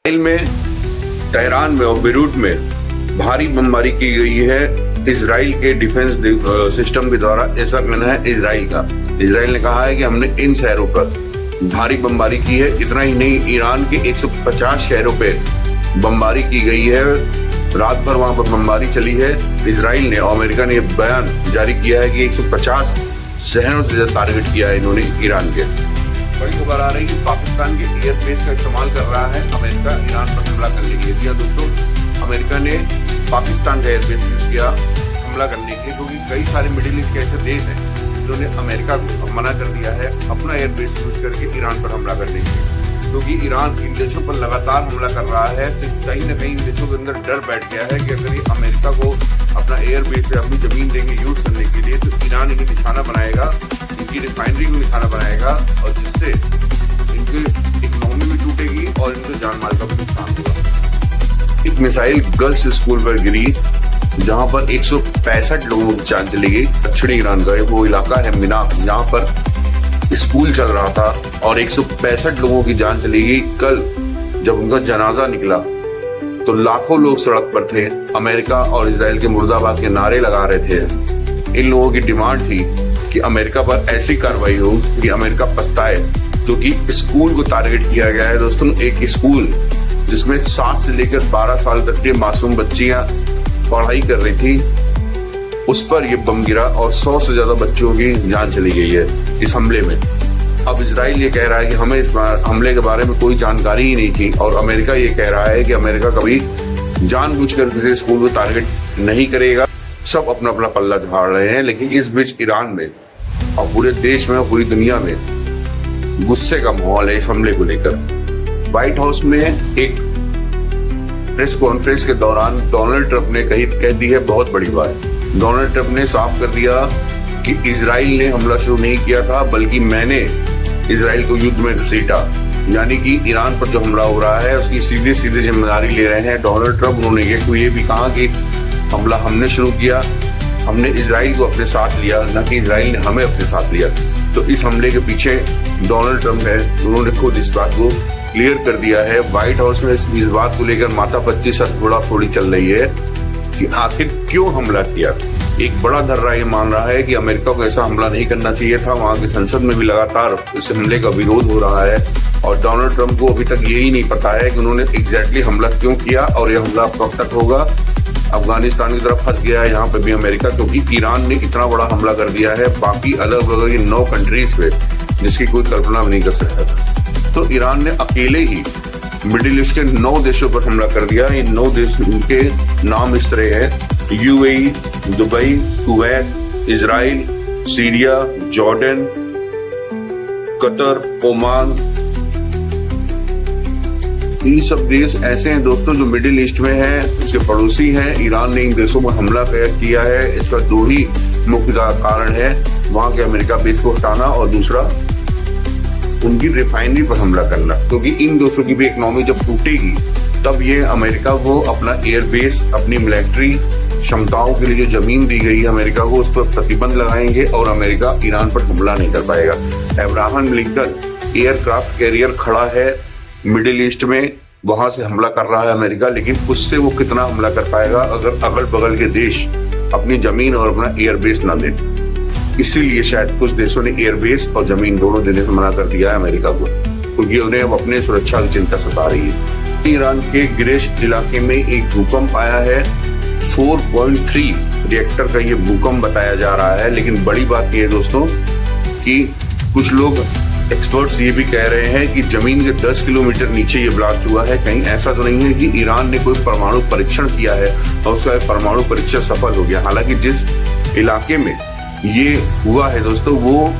Israel में, Tehran में और बेरूत में भारी बमबारी की गई है इसराइल के डिफेंस सिस्टम के द्वारा। ऐसा कहना है इसराइल का। इसराइल ने कहा है कि हमने इन शहरों पर भारी बमबारी की है। इतना ही नहीं, ईरान के 150 शहरों पे बमबारी की गई है। रात भर वहां पर बमबारी चली है। इसराइल ने और अमेरिका ने बयान जारी किया है कि 150 शहरों से ज्यादा टारगेट किया है इन्होंने ईरान के। बड़ी खबर आ रही है कि पाकिस्तान के एयरबेस का इस्तेमाल कर रहा है अमेरिका ईरान पर हमला करने के लिए। जी दोस्तों, अमेरिका ने पाकिस्तान का एयरबेस यूज किया हमला करने के लिए, क्योंकि कई सारे मिडिल ईस्ट के ऐसे देश हैं जिन्होंने अमेरिका को मना कर दिया है अपना एयरबेस यूज करके ईरान पर हमला करने के लिए। क्योंकि ईरान इन देशों पर लगातार हमला कर रहा है, तो कहीं न कहीं इन देशों के अंदर डर बैठ गया है कि अगर ये अमेरिका को अपना एयरबेस से अपनी जमीन देंगे यूज करने के लिए, तो ईरान इन्हें निशाना बनाएगा, इनकी रिफाइनरी को निशाना बनाएगा, और जिससे इनकी इकोनॉमी भी टूटेगी और इनके जान माल का भी नुकसान होगा। एक मिसाइल गर्ल्स स्कूल पर गिरी जहां पर 165 लोगों की जान चली गई। दक्षिणी ईरान का वो इलाका है मिनाक, जहां पर स्कूल चल रहा था और 165 लोगों की जान चली गई। कल जब उनका जनाजा निकला तो लाखों लोग सड़क पर थे, अमेरिका और इजराइल के मुर्दाबाद के नारे लगा रहे थे। इन लोगों की डिमांड थी कि अमेरिका पर ऐसी कार्रवाई हो कि अमेरिका पछताए, क्योंकि स्कूल को टारगेट किया गया है। दोस्तों, एक स्कूल जिसमें 7 से लेकर 12 साल तक के मासूम बच्चियां पढ़ाई कर रही थी, उस पर यह बम गिरा और 100 से ज्यादा बच्चों की जान चली गई है इस हमले में। अब इजराइल ये कह रहा है कि हमें इस हमले के बारे में कोई जानकारी ही नहीं थी, और अमेरिका ये कह रहा है कि अमेरिका कभी जानबूझकर किसी स्कूल को टारगेट नहीं करेगा। सब अपना अपना पल्ला झाड़ रहे हैं, लेकिन इस बीच ईरान में और पूरे देश में, पूरी दुनिया में गुस्से का माहौल है इस हमले को लेकर। व्हाइट हाउस में एक प्रेस कॉन्फ्रेंस के दौरान डोनाल्ड ट्रंप ने कह दी है बहुत बड़ी बात। डोनाल्ड ट्रंप ने साफ कर दिया कि इजराइल ने हमला शुरू नहीं किया था, बल्कि मैंने इजराइल को युद्ध में घसीटा। यानी कि ईरान पर जो हमला हो रहा है उसकी सीधे सीधे जिम्मेदारी ले रहे हैं डोनाल्ड ट्रंप। उन्होंने ये भी कहा कि हमला हमने शुरू किया, हमने इजराइल को अपने साथ लिया, न कि इजराइल ने हमें अपने साथ लिया। तो इस हमले के पीछे डोनाल्ड ट्रंप है, उन्होंने खुद इस बात को क्लियर कर दिया है। व्हाइट हाउस में इस बात को लेकर माथापच्ची थोड़ी चल रही है कि आखिर क्यों हमला किया। एक बड़ा धर्रा ये मान रहा है कि अमेरिका को ऐसा हमला नहीं करना चाहिए था। वहां की संसद में भी लगातार इस हमले का विरोध हो रहा है, और डोनाल्ड ट्रंप को अभी तक यही नहीं पता है कि उन्होंने एग्जैक्टली हमला क्यों किया और यह हमला कब तक होगा। अफगानिस्तान की तरफ फंस गया है यहाँ पे भी अमेरिका, क्योंकि ईरान ने इतना बड़ा हमला कर दिया है बाकी अलग अलग 9 कंट्रीज पे, जिसकी कोई कल्पना भी नहीं कर सकता था। तो ईरान ने अकेले ही मिडिल ईस्ट के 9 देशों पर हमला कर दिया। इन 9 देशों के नाम इस तरह है: UAE, Dubai, Kuwait, Israel, Syria, Jordan, Qatar, Oman. ये सब देश ऐसे हैं दोस्तों जो मिडिल ईस्ट में हैं, उसके पड़ोसी हैं। ईरान ने इन देशों पर हमला किया है। इसका 2 ही मुख्य कारण है, वहां के अमेरिका बेस को हटाना और दूसरा उनकी रिफाइनरी पर हमला करना। क्योंकि इन देशों की भी इकोनॉमी जब टूटेगी तब ये अमेरिका को अपना एयरबेस, अपनी मिलिट्री क्षमताओं के लिए जो जमीन दी गई है अमेरिका को, उस पर प्रतिबंध लगाएंगे और अमेरिका ईरान पर हमला नहीं कर पाएगा। अब्राहम लिंकन एयरक्राफ्ट कैरियर खड़ा है मिडिल ईस्ट में, वहां से हमला कर रहा है अमेरिका, लेकिन उससे वो कितना हमला कर पाएगा अगर अगल बगल के देश अपनी जमीन और अपना एयरबेस ना दें। इसीलिए शायद कुछ देशों ने एयरबेस और जमीन दोनों देने से मना कर दिया है अमेरिका को, क्योंकि उन्हें अब अपने सुरक्षा की चिंता सता रही है। ईरान के गिरेश इलाके में एक भूकंप आया है। 4.3 रिएक्टर का ये भूकंप बताया जा रहा है। लेकिन बड़ी बात यह है दोस्तों कि कुछ लोग एक्सपर्ट्स ये भी कह रहे हैं कि जमीन के 10 किलोमीटर नीचे ये ब्लास्ट हुआ है। कहीं ऐसा तो नहीं है कि ईरान ने कोई परमाणु परीक्षण किया है और उसका परमाणु परीक्षण सफल हो गया। हालांकि जिस इलाके में ये हुआ है दोस्तों, वो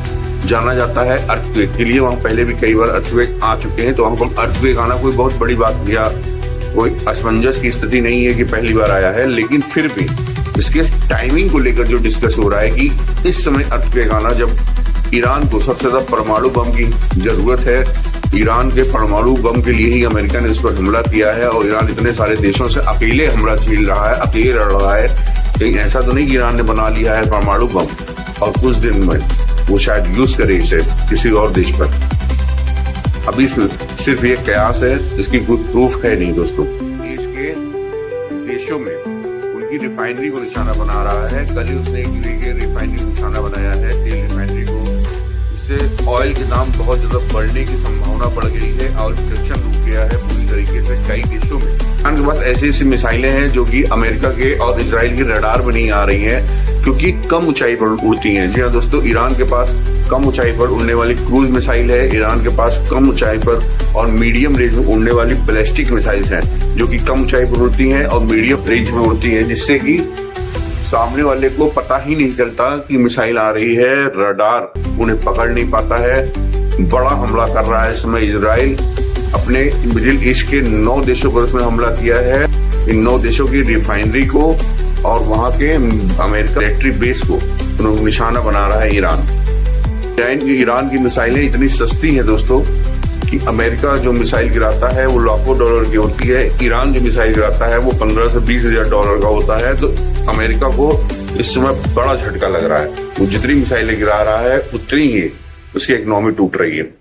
जाना जाता है अर्थक्वेक के लिए। वहां पहले भी कई बार अर्थक्वेक आ चुके हैं, तो वहां पर अर्थक्वेक आना कोई बहुत बड़ी बात या कोई असमंजस की स्थिति नहीं है कि पहली बार आया है। लेकिन फिर भी इसके टाइमिंग को लेकर जो डिस्कस हो रहा है कि इस समय अर्थक्वेक आना, जब ईरान को सबसे ज्यादा परमाणु बम की जरूरत है, ईरान के परमाणु बम के लिए ही अमेरिका ने इस पर हमला किया है, और ईरान इतने सारे देशों से अकेले हमला झेल रहा है, अकेले लड़ रहा है। कहीं ऐसा तो नहीं कि ईरान ने बना लिया है परमाणु बम और कुछ दिन में वो शायद यूज करे इसे किसी और देश पर। अभी सिर्फ ये कयास है, इसकी कोई प्रूफ है नहीं दोस्तों। देश के देशों में उनकी रिफाइनरी को निशाना बना रहा है। कल ही उसने एक यूएई के रिफाइनरी को निशाना बनाया है, तेल रिफाइनरी को। इससे ऑयल के दाम बहुत ज्यादा बढ़ने की संभावना बढ़ गई है और प्रोडक्शन रुक गया है पूरी तरीके से कई देशों में। ईरान के पास ऐसी ऐसी मिसाइलें हैं जो कि अमेरिका के और इजराइल के रडार में नहीं आ रही हैं, क्योंकि कम ऊंचाई पर उड़ती हैं। जी हाँ दोस्तों, ईरान के पास कम ऊंचाई पर उड़ने वाली क्रूज मिसाइल है। ईरान के पास कम ऊंचाई पर और मीडियम रेंज में उड़ने वाली बैलिस्टिक मिसाइल्स हैं, जो कि कम ऊंचाई पर उड़ती हैं और मीडियम रेंज में उड़ती हैं, जिससे कि सामने वाले को पता ही नहीं चलता कि मिसाइल आ रही है। रडार उन्हें पकड़ नहीं पाता है। बड़ा हमला कर रहा है इस समय इजराइल। अपने मिडिल ईस्ट के 9 देशों पर उसने हमला किया है। इन 9 देशों की रिफाइनरी को और वहां के अमेरिका मिलिट्री बेस को उन्होंने निशाना बना रहा है ईरान। ईरान की मिसाइलें इतनी सस्ती हैं दोस्तों कि अमेरिका जो मिसाइल गिराता है वो लाखों डॉलर की होती है। ईरान जो मिसाइल गिराता है वो 15 से 20 हजार डॉलर का होता है। तो अमेरिका को इस समय बड़ा झटका लग रहा है। वो जितनी मिसाइलें गिरा रहा है उतनी ही उसकी इकोनॉमी टूट रही है।